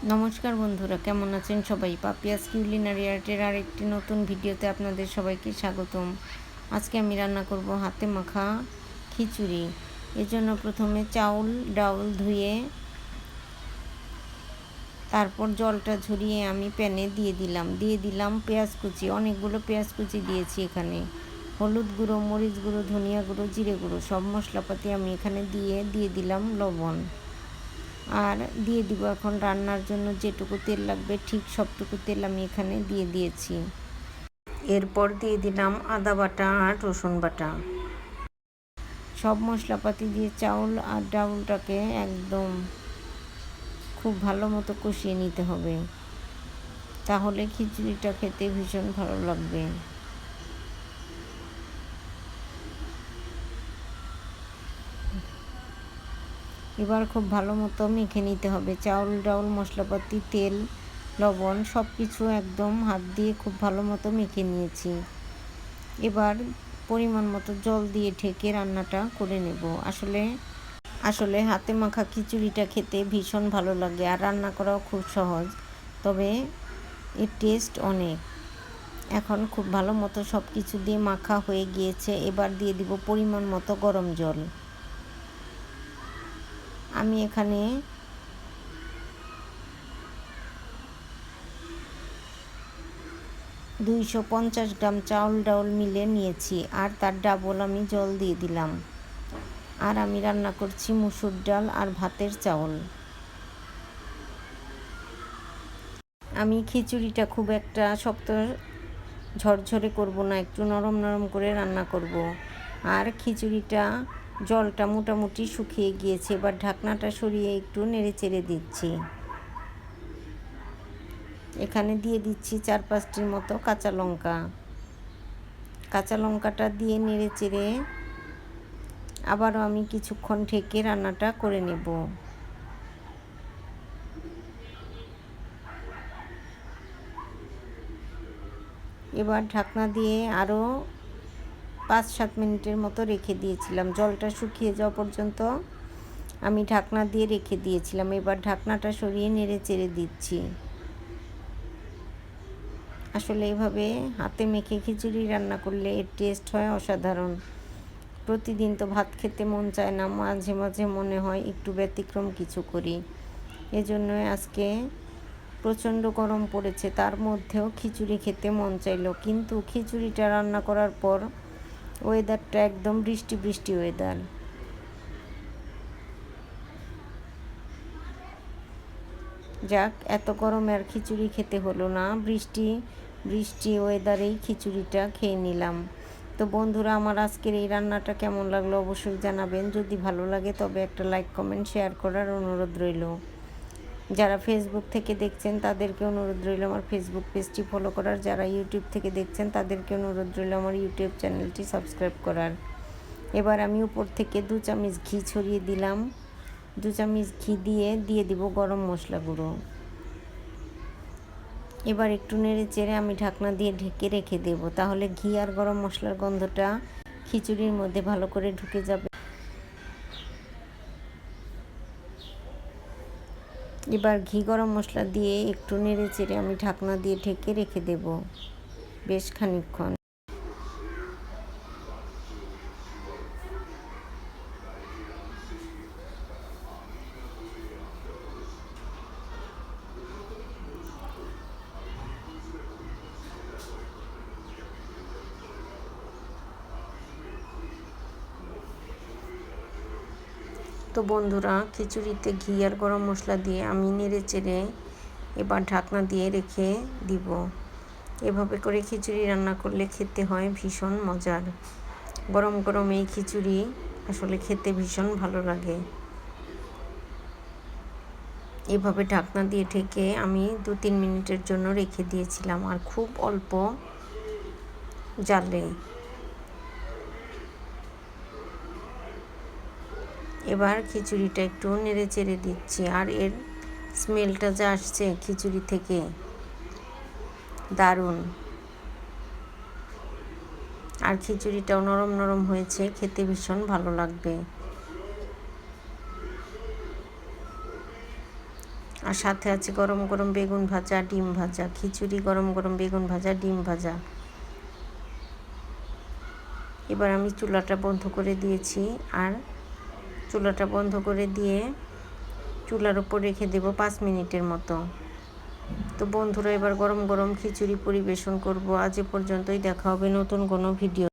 নমস্কার বন্ধুরা, কেমন আছেন সবাই? পাপিয়াস কিউলিনারি আর্টের আরেকটি নতুন ভিডিওতে আপনাদের সবাইকে স্বাগতম। আজকে আমি রান্না করব হাতে মাখা খিচুড়ি। এজন্য প্রথমে ডাউল ধুয়ে তারপর জলটা ঝরিয়ে আমি প্যানে দিয়ে দিলাম পেঁয়াজ কুচি, অনেকগুলো পেঁয়াজ কুচি দিয়েছি এখানে। হলুদ গুঁড়ো, মরিচ গুঁড়ো, ধনিয়া গুঁড়ো, জিরে গুঁড়ো সব মশলাপাতি আমি এখানে দিয়ে দিলাম লবণ। আর দিয়ে দিব এখন রান্নার জন্য যেটুকু তেল লাগবে ঠিক সবটুকু তেল আমি এখানে দিয়ে দিয়েছি। এরপর দিয়ে দিলাম আদা বাটা আর রসুন বাটা। সব মশলাপাতি দিয়ে চাউল আর ডাউলটাকে একদম খুব ভালো মতো কষিয়ে নিতে হবে, তাহলে খিচুড়িটা খেতে ভীষণ ভালো লাগবে। এবার খুব ভালো মতো মেখে নিতে হবে। চাউল ডাউল মশলাপাতি তেল লবণ সব কিছু একদম হাত দিয়ে খুব ভালো মতো মেখে নিয়েছি। এবার পরিমাণ মতো জল দিয়ে ঢেকে রান্নাটা করে নেব। আসলে হাতে মাখা খিচুড়িটা খেতে ভীষণ ভালো লাগে আর রান্না করাও খুব সহজ, তবে এর টেস্ট অনেক। এখন খুব ভালো মতো সব কিছু দিয়ে মাখা হয়ে গিয়েছে। এবার দিয়ে দিব পরিমাণ মতো গরম জল। আমি এখানে 250 গ্রাম চাউল ডাউল মিলে নিয়েছি আর তার ডাবল আমি জল দিয়ে দিলাম। আর আমি রান্না করছি মুসুর ডাল আর ভাতের চাউল। আমি খিচুড়িটা খুব একটা শক্ত ঝরঝরে করব না, একটু নরম নরম করে রান্না করব। আর খিচুড়িটা জলটা মোটামুটি শুকিয়ে গিয়েছে। এবার ঢাকনাটা সরিয়ে একটু নেড়ে চেড়ে দিচ্ছি। এখানে দিয়ে দিচ্ছি 4-5টির মতো কাঁচা লঙ্কাটা দিয়ে নেড়ে চেড়ে আবারও আমি কিছুক্ষণ ঢেকে রান্নাটা করে নেব। এবার ঢাকনা দিয়ে আরও 5-7 মিনিটের মতো রেখে দিয়েছিলাম। জলটা শুকিয়ে যাওয়া পর্যন্ত আমি ঢাকনা দিয়ে রেখে দিয়েছিলাম। এবার ঢাকনাটা সরিয়ে নেড়ে চেড়ে দিচ্ছি। আসলে এভাবে হাতে মেখে খিচুড়ি রান্না করলে এর টেস্ট হয় অসাধারণ। প্রতিদিন তো ভাত খেতে মন চায় না, মাঝে মাঝে মনে হয় একটু ব্যতিক্রম কিছু করি। এজন্যই আজকে প্রচণ্ড গরম পড়েছে, তার মধ্যেও খিচুড়ি খেতে মন চাইলো। কিন্তু খিচুড়িটা রান্না করার পর ওয়েদারটা একদম বৃষ্টি বৃষ্টি ওয়েদার। যাক, এত গরমে আর খিচুড়ি খেতে হলো না, বৃষ্টি ওয়েদারেই খিচুড়িটা খেয়ে নিলাম। তো বন্ধুরা, আমার আজকের এই রান্নাটা কেমন লাগলো অবশ্যই জানাবেন। যদি ভালো লাগে তবে একটা লাইক কমেন্ট শেয়ার করার অনুরোধ রইল। যারা ফেসবুক থেকে দেখছেন তাদেরকে অনুরোধ রইল আমার ফেসবুক পেজটি ফলো করার। যারা ইউটিউব থেকে দেখছেন তাদেরকে অনুরোধ রইল আমার ইউটিউব চ্যানেলটি সাবস্ক্রাইব করার। এবার আমি উপর থেকে 2 চামচ ঘি ছড়িয়ে দিলাম। 2 চামচ ঘি দিয়ে দিব গরম মশলা গুঁড়ো। এবার একটু নেড়ে চেড়ে আমি ঢাকনা দিয়ে ঢেকে রেখে দেব, তাহলে ঘি আর গরম মশলার গন্ধটা খিচুড়ির মধ্যে ভালো করে ঢুকে যাবে। এবার ঘি গরম মশলা দিয়ে একটু নেড়ে চেড়ে আমি ঢাকনা দিয়ে ঢেকে রেখে দেব বেশ খানিকক্ষণ। তো বন্ধুরা, খিচুড়িতে ঘি আর গরম মশলা দিয়ে আমি নেড়ে চেড়ে এবার ঢাকনা দিয়ে রেখে দিব। এভাবে করে খিচুড়ি রান্না করলে খেতে হয় ভীষণ মজার। গরম গরম এই খিচুড়ি আসলে খেতে ভীষণ ভালো লাগে। এভাবে ঢাকনা দিয়ে ঢেকে আমি 2-3 মিনিটের জন্য রেখে দিয়েছিলাম, আর খুব অল্প জালে। এবার খিচুড়িটা একটু নেড়ে চেড়ে দিচ্ছি, আর এর স্মেলটা যা আসছে খিচুড়ি থেকে দারুণ। আর খিচুড়িটাও নরম নরম হয়েছে, খেতে ভীষণ ভালো লাগবে। আর সাথে আছে গরম গরম বেগুন ভাজা, ডিম ভাজা, খিচুড়ি, গরম গরম বেগুন ভাজা, ডিম ভাজা। এবার আমি চুলাটা বন্ধ করে দিয়েছি, আর চুলাটা বন্ধ করে দিয়ে চুলার উপর রেখে দেব 5 মিনিটের মতো। তো বন্ধুরা, এবার গরম গরম খিচুড়ি পরিবেশন করব। আজ এ পর্যন্তই, দেখা হবে নতুন কোনো ভিডিও।